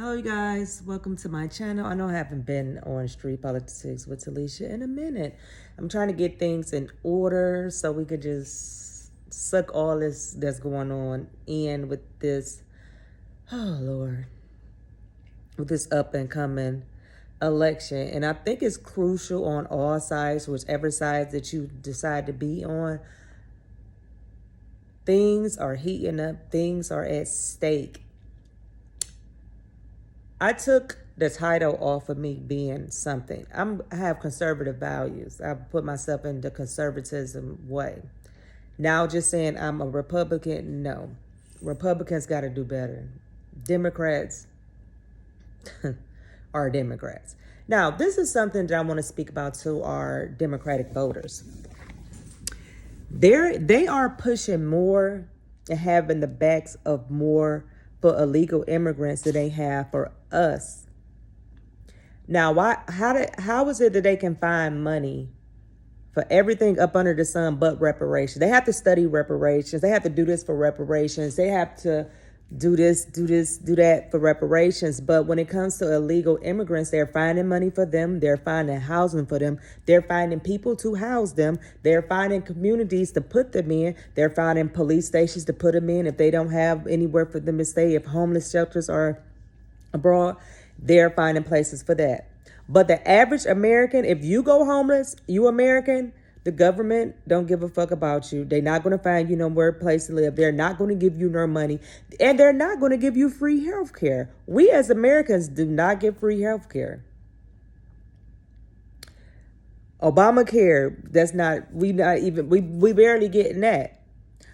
Hello, you guys. Welcome to my channel. I know I haven't been on Street Politics with Alicia in a minute. I'm trying to get things in order so we could just suck all this that's going on in with this, oh Lord, with this up and coming election. And I think it's crucial on all sides, whichever sides that you decide to be on. Things are heating up. Things are at stake. I took the title off of me being something. I have conservative values. I put myself in the conservatism way. Now just saying I'm a Republican, no. Republicans got to do better. Democrats are Democrats. Now, this is something that I want to speak about to our Democratic voters. They are pushing more and having the backs of more for illegal immigrants than they have for us. Now, how is it that they can find money for everything up under the sun but reparations? They have to study reparations. They have to do this for reparations. They have to do this, do that for reparations. But when it comes to illegal immigrants, they're finding money for them. They're finding housing for them. They're finding people to house them. They're finding communities to put them in. They're finding police stations to put them in if they don't have anywhere for them to stay. If homeless shelters are abroad, they're finding places for that. But the average American, if you go homeless, you American, the government don't give a fuck about you. They're not going to find you nowhere place to live. They're not going to give you no money. And they're not going to give you free health care. We as Americans do not get free health care. Obamacare, we barely getting that.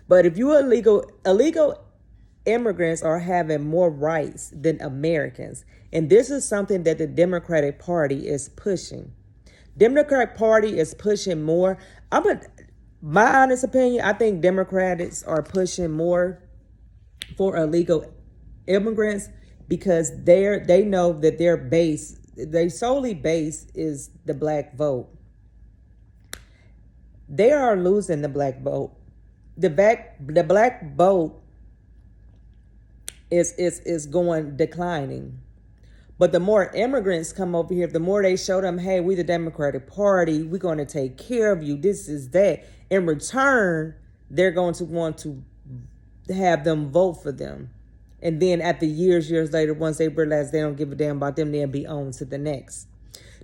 But if you're illegal immigrants are having more rights than Americans. And this is something that the Democratic Party is pushing. Democratic Party is pushing more. My honest opinion, I think Democrats are pushing more for illegal immigrants because they know that their solely base is the black vote. They are losing the black vote. The black vote is going declining. But the more immigrants come over here, the more they show them, hey, we the Democratic Party, we're going to take care of you, this is that. In return, they're going to want to have them vote for them. And then after years later, once they realize they don't give a damn about them, they'll be on to the next.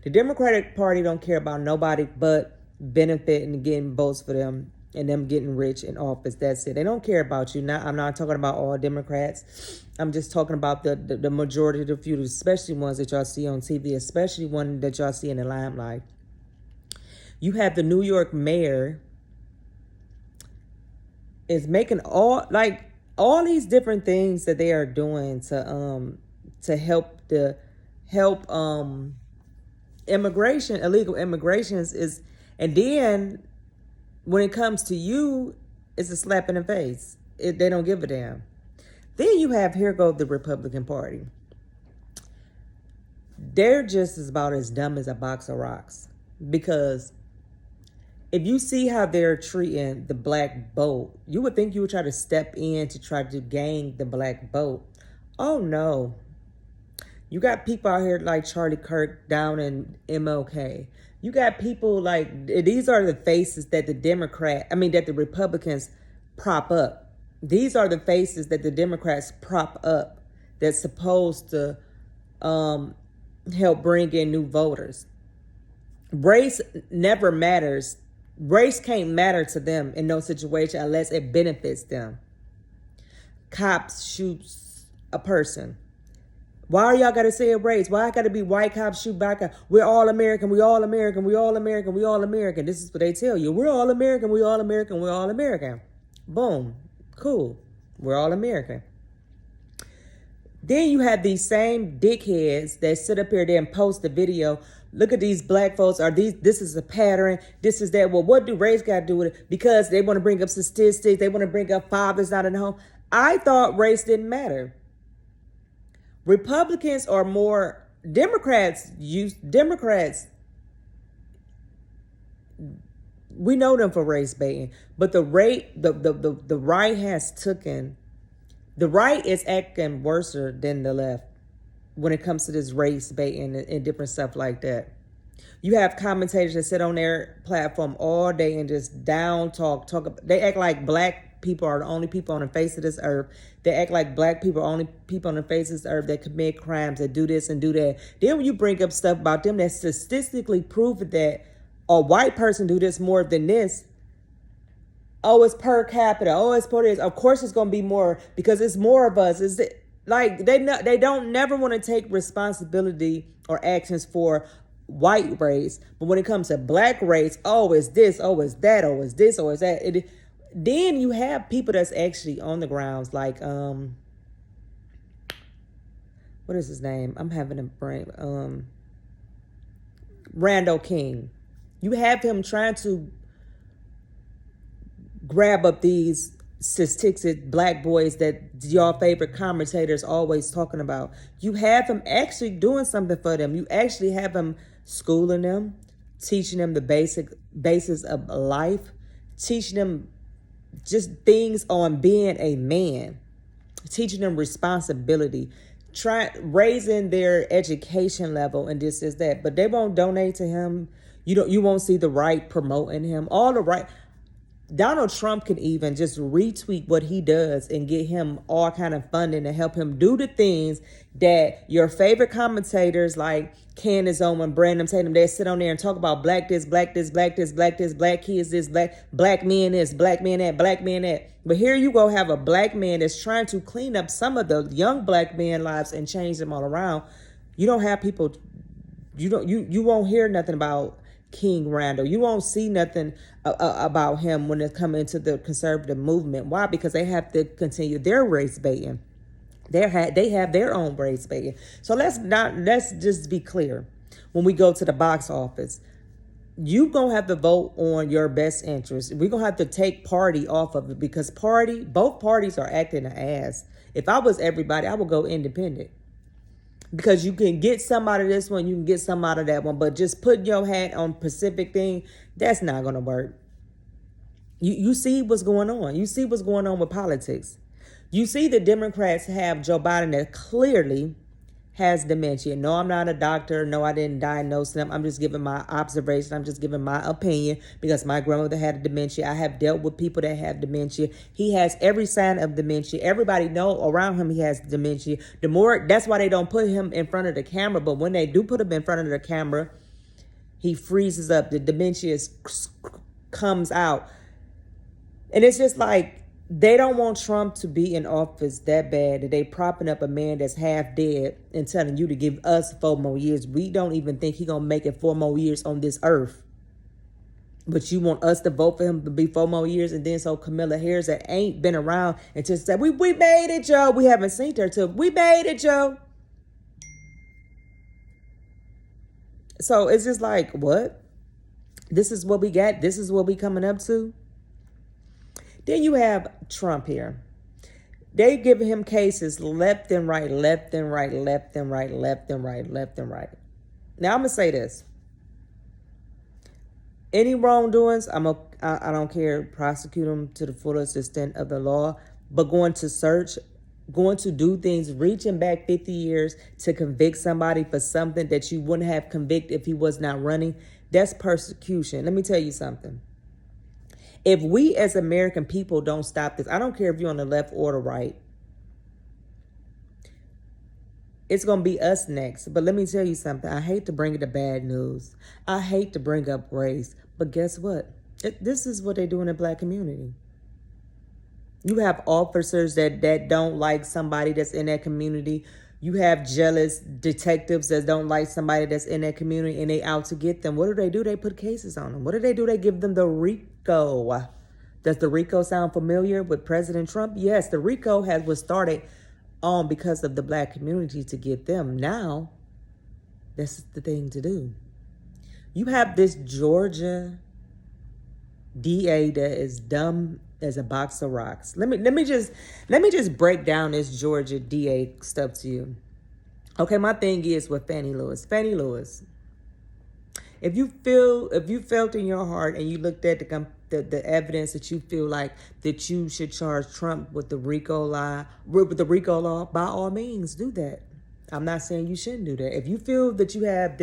The Democratic Party don't care about nobody but benefiting and getting votes for them and them getting rich in office. That's it. They don't care about you. I'm not talking about all Democrats. I'm just talking about the majority of the few, especially ones that y'all see on TV, especially one that y'all see in the limelight. You have the New York mayor is making all these different things that they are doing to help immigration, illegal immigrations is, and then when it comes to you, it's a slap in the face. They don't give a damn. Then you have, here go the Republican Party. They're just about as dumb as a box of rocks. Because if you see how they're treating the black vote, you would think you would try to step in to try to gain the black vote. Oh, no. You got people out here like Charlie Kirk down in MLK. You got people like, these are the faces that that the Republicans prop up. These are the faces that the Democrats prop up that's supposed to help bring in new voters. Race never matters. Race can't matter to them in no situation unless it benefits them. Cops shoots a person. Why are y'all got to say a race? Why I got to be white cops shoot black cops? We're all American. We all American. We all American. We all American. This is what they tell you. We're all American. We all American. We're all American. Boom. Cool. We're all American. Then you have these same dickheads that sit up here there and post the video. Look at these black folks. This is a pattern. This is that. Well, what do race got to do with it? Because they want to bring up statistics. They want to bring up fathers not in the home. I thought race didn't matter. Republicans are more, Democrats, we know them for race baiting, but the right has taken, the right is acting worse than the left. when it comes to this race baiting and different stuff like that. You have commentators that sit on their platform all day and just talk. They act like black people are the only people on the face of this earth. They act like black people are the only people on the face of this earth that commit crimes, that do this and do that. Then when you bring up stuff about them that statistically prove that a white person do this more than this, oh, it's per capita. Oh, it's per this. Of course, it's gonna be more because it's more of us. Is it like they don't never want to take responsibility or actions for white race, but when it comes to black race, oh, it's this, oh, it's that, oh, it's this, oh, it's that. Then you have people that's actually on the grounds, like what is his name? I'm having a brain. Randall King. You have him trying to grab up these statistics, black boys that your favorite commentators always talking about. You have him actually doing something for them. You actually have him schooling them, teaching them the basis of life, teaching them just things on being a man, teaching them responsibility, raising their education level, and this is that. But they won't donate to him. You won't see the right promoting him. All the right. Donald Trump can even just retweet what he does and get him all kind of funding to help him do the things that your favorite commentators like Candace Owens, Brandon Tatum, they sit on there and talk about black this, black this, black this, black this, black kids this, black men this, black men that, black men that. But here you go have a black man that's trying to clean up some of the young black men lives and change them all around. You don't have people, you won't hear nothing about King Randall. You won't see nothing about him when it comes into the conservative movement. Why? Because they have to continue their race baiting. They have their own race baiting. So let's just be clear. When we go to the box office, you gonna have to vote on your best interest. We're gonna have to take party off of it because both parties are acting an ass. If I was everybody, I would go independent. Because you can get some out of this one, you can get some out of that one. But just putting your hat on Pacific thing, that's not going to work. You see what's going on. You see what's going on with politics. You see the Democrats have Joe Biden that clearly has dementia. No, I'm not a doctor. No, I didn't diagnose him. I'm just giving my observation. I'm just giving my opinion because my grandmother had dementia. I have dealt with people that have dementia. He has every sign of dementia. Everybody know around him he has dementia. That's why they don't put him in front of the camera. But when they do put him in front of the camera, he freezes up. The dementia comes out. And it's just like, they don't want Trump to be in office that bad that they propping up a man that's half dead and telling you to give us 4 more years. We don't even think he's going to make it 4 more years on this earth. But you want us to vote for him to be 4 more years. And then so Kamala Harris that ain't been around and just said, we made it, Joe. We haven't seen her till we made it, Joe. So it's just like, what? This is what we got. This is what we coming up to. Then you have Trump here. They giving him cases left and right, left and right, left and right, left and right, left and right. Now I'm gonna say this. Any wrongdoings, I don't care. Prosecute them to the fullest extent of the law. But going to do things, reaching back 50 years to convict somebody for something that you wouldn't have convicted if he was not running, that's persecution. Let me tell you something. If we as American people don't stop this, I don't care if you're on the left or the right, it's going to be us next. But let me tell you something. I hate to bring it to bad news. I hate to bring up race. But guess what? This is what they do in the black community. You have officers that don't like somebody that's in that community. You have jealous detectives that don't like somebody that's in that community and they out to get them. What do? They put cases on them. What do? They give them the RICO. Does the RICO sound familiar with President Trump? Yes, the RICO was started because of the black community to get them. Now, that's the thing to do. You have this Georgia DA that is dumb as a box of rocks. Let me just break down this Georgia DA stuff to you. Okay, my thing is with Fannie Lewis. Fannie Lewis, if you felt in your heart and you looked at the evidence that you feel like that you should charge Trump with the RICO law, by all means do that. I'm not saying you shouldn't do that. If you feel that you have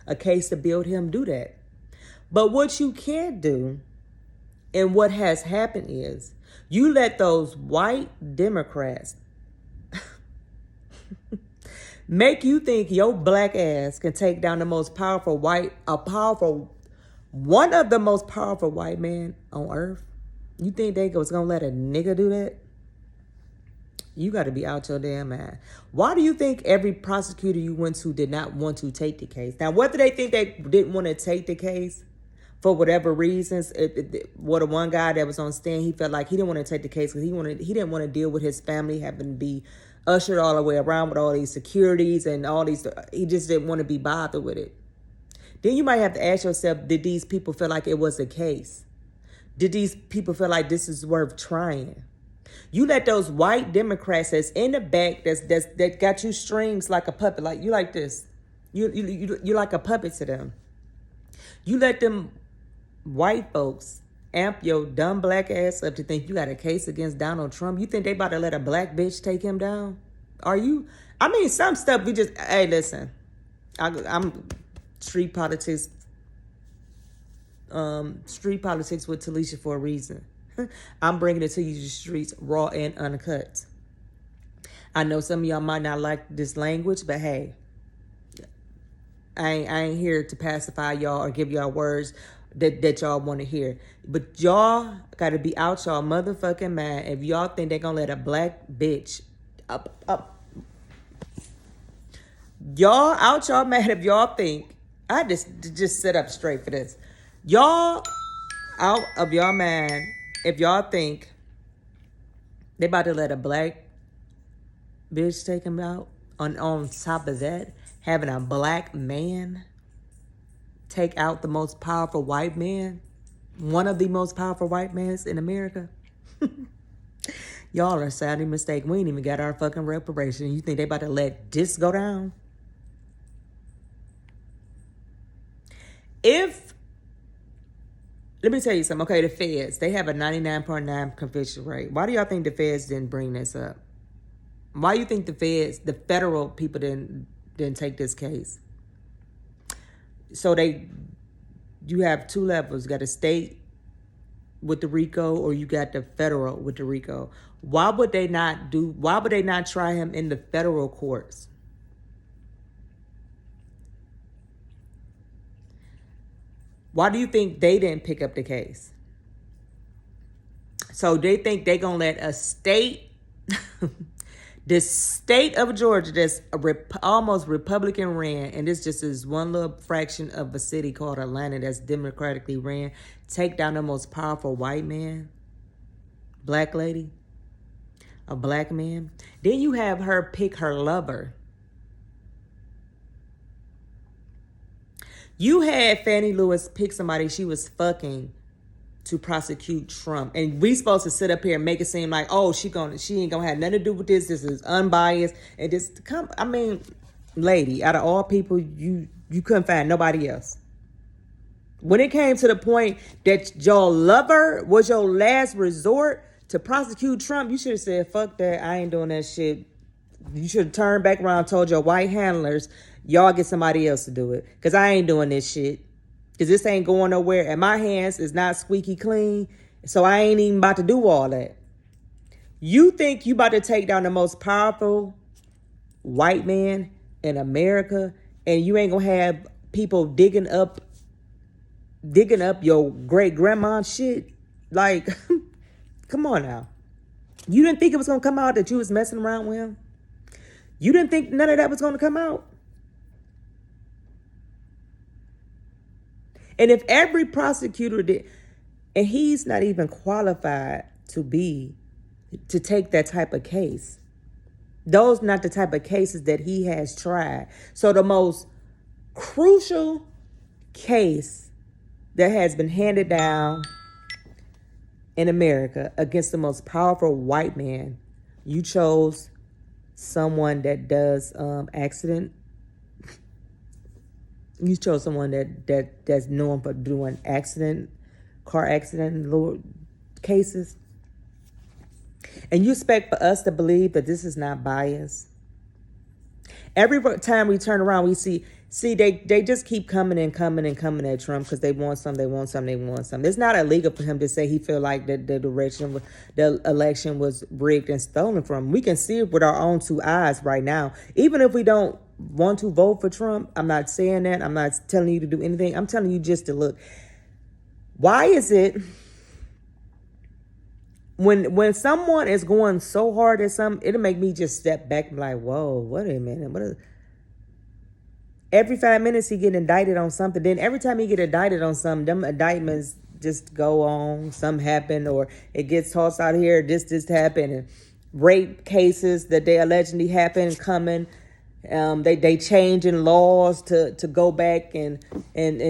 a case to build him, do that. But what you can't do, and what has happened is, you let those white Democrats make you think your black ass can take down the most powerful one of the most powerful white men on earth. You think they was gonna let a nigga do that? You got to be out your damn mind. Why do you think every prosecutor you went to did not want to take the case? Now, whether they think they didn't want to take the case for whatever reasons, the one guy that was on stand, he felt like he didn't want to take the case because he didn't want to deal with his family having to be ushered all the way around with all these securities and all these. He just didn't want to be bothered with it. Then you might have to ask yourself, did these people feel like it was a case? Did these people feel like this is worth trying? You let those white Democrats that's in the back that got you strings like a puppet, like you like this. You're like a puppet to them. You let them white folks amp your dumb black ass up to think you got a case against Donald Trump. You think they about to let a black bitch take him down? Are you? I mean, some stuff we just, hey, listen, I'm street politics with Talisha for a reason. I'm bringing it to you the streets raw and uncut. I know some of y'all might not like this language, but hey, I ain't here to pacify y'all or give y'all words that y'all want to hear. But y'all got to be out y'all motherfucking mind if y'all think they're going to let a black bitch up. Y'all out y'all mind if y'all think, I just sit up straight for this. Y'all out of y'all mind if y'all think they about to let a black bitch take him out. On top of that, having a black man take out the most powerful white man, one of the most powerful white men in America. Y'all are sadly mistaken. We ain't even got our fucking reparation. You think they about to let this go down? Let me tell you something. Okay, the feds, they have a 99.9 conviction rate. Why do y'all think the feds didn't bring this up? Why do you think the federal people didn't take this case? So you have two levels. You got a state with the RICO, or you got the federal with the RICO. Why would they not try him in the federal courts? Why do you think they didn't pick up the case? So they think they're going to let a state, the state of Georgia that's almost Republican ran, and this just is one little fraction of a city called Atlanta that's democratically ran, take down the most powerful white man, black lady, a black man. Then you have her pick her lover. You had Fannie Lewis pick somebody she was fucking to prosecute Trump. And we supposed to sit up here and make it seem like, oh, she ain't gonna have nothing to do with this. This is unbiased. And lady, out of all people, you couldn't find nobody else. When it came to the point that your lover was your last resort to prosecute Trump, you should have said, fuck that, I ain't doing that shit. You should have turned back around and told your white handlers, y'all get somebody else to do it. Because I ain't doing this shit. Because this ain't going nowhere. And my hands is not squeaky clean. So I ain't even about to do all that. You think you about to take down the most powerful white man in America, and you ain't going to have people digging up your great grandma's shit? Like, come on now. You didn't think it was going to come out that you was messing around with him? You didn't think none of that was going to come out? And if every prosecutor did, and he's not even qualified to take that type of case. Those not the type of cases that he has tried. So the most crucial case that has been handed down in America against the most powerful white man, you chose someone that does you chose someone that's known for doing car accident cases. And you expect for us to believe that this is not bias? Every time we turn around, we see they just keep coming and coming and coming at Trump because they want some, they want some, they want some. It's not illegal for him to say he feel like the election was rigged and stolen from him. We can see it with our own two eyes right now. Even if we don't want to vote for Trump, I'm not saying that. I'm not telling you to do anything. I'm telling you just to look. Why is it when someone is going so hard at something, it'll make me just step back and be like, whoa, wait a minute. Every 5 minutes he get indicted on something. Then every time he get indicted on something, them indictments just go on. Something happen or it gets tossed out here. This happened. And rape cases that they allegedly happened coming. They changing laws to go back and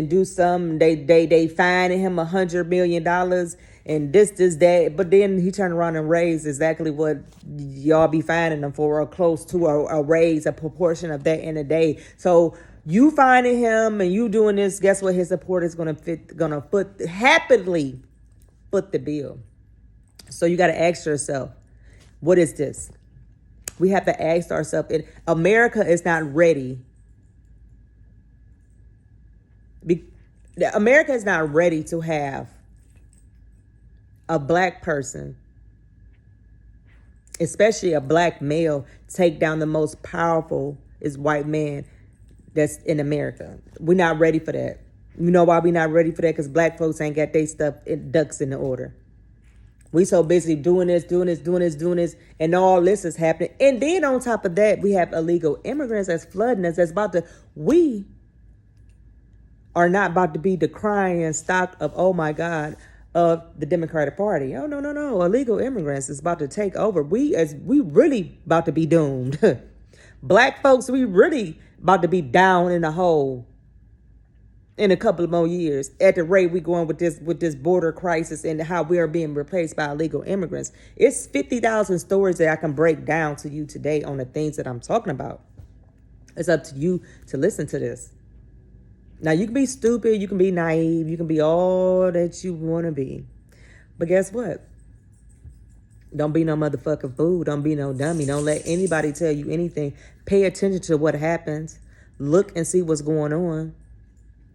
do some. They fining him $100 million and this that. But then he turned around and raised exactly what y'all be fining them for, or close to a raise, a proportion of that in a day. So you finding him and you doing this, guess what his support is happily foot the bill. So you got to ask yourself, what is this? We have to ask ourselves, America is not ready. America is not ready to have a black person, especially a black male, take down the most powerful white man that's in America. We're not ready for that. You know why we're not ready for that? Because black folks ain't got their stuff ducks in the order. We so busy doing this, and all this is happening. And then on top of that, we have illegal immigrants that's flooding us. We are not about to be the crying stock of, oh my God, of the Democratic Party. Oh, no. Illegal immigrants is about to take over. We really about to be doomed. Black folks, we really about to be down in the hole in a couple of more years at the rate we going with this border crisis and how we are being replaced by illegal immigrants. It's 50,000 stories that I can break down to you today on the things that I'm talking about. It's up to you to listen to this. Now, you can be stupid, you can be naive, you can be all that you want to be. But guess what? Don't be no motherfucking fool. Don't be no dummy. Don't let anybody tell you anything. Pay attention to what happens. Look and see what's going on.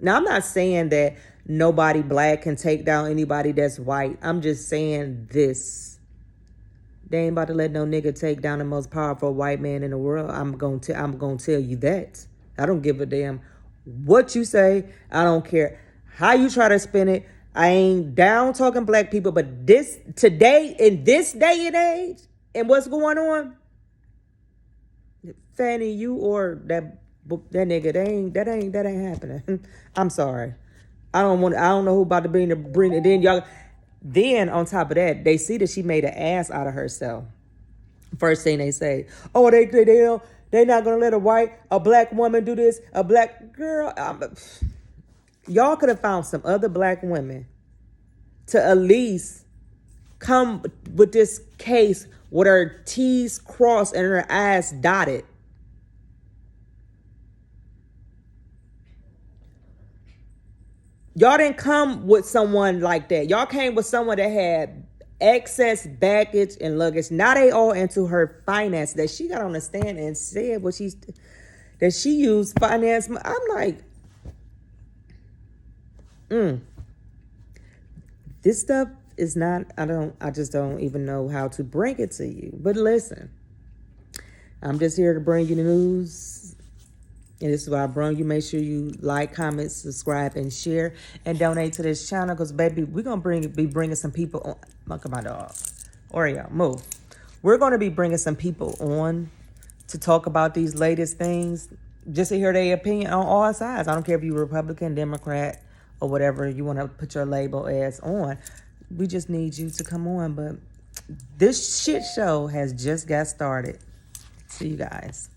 Now, I'm not saying that nobody black can take down anybody that's white. I'm just saying this. They ain't about to let no nigga take down the most powerful white man in the world. I'm gonna tell you that. I don't give a damn what you say. I don't care how you try to spin it. I ain't down talking black people, but in this day and age, and what's going on, Fannie, you or that nigga, that ain't happening. I'm sorry. I don't know who about to bring it in, y'all. Then on top of that, they see that she made an ass out of herself. First thing they say, oh, they not gonna let a black woman do this. A black girl. Y'all could have found some other black women to at least come with this case with her T's crossed and her I's dotted. Y'all didn't come with someone like that. Y'all came with someone that had excess baggage and luggage. Now they all into her finance that she got on the stand and said that she used finance. I'm like, this stuff is not, I just don't even know how to bring it to you. But listen, I'm just here to bring you the news. And this is what I bring you. Make sure you like, comment, subscribe, and share, and donate to this channel. Because, baby, we're going to be bringing some people on. Look at my dog. Oreo, move. We're going to be bringing some people on to talk about these latest things, just to hear their opinion on all sides. I don't care if you're Republican, Democrat, or whatever you want to put your label as on. We just need you to come on. But this shit show has just got started. See you guys.